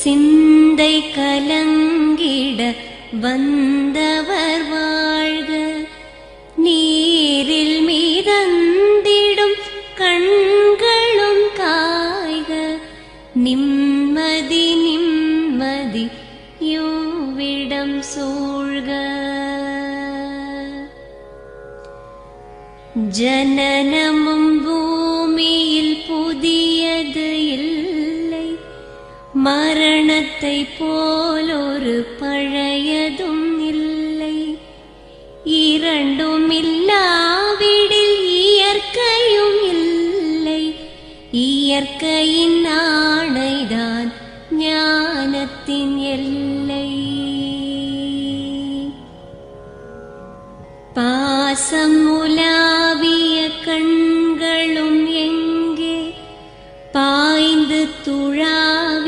சிந்தை கலங்கிட வந்தவர் வாழ்க. நீரில் மிதந்திடும் கண்களும் காய்க. நிம்மதி நிம்மதி யோவிடம் சூழ்க. ஜனனமும் பூமியில் புதியது இல்லை. மரணத்தை போலொரு பழையதும் இல்லை. இரண்டும் இல்லாவிடில் இயற்கையும் இல்லை. இயற்கையின் ஆணைதான் ஞானத்தின் எல்லை. பாசம்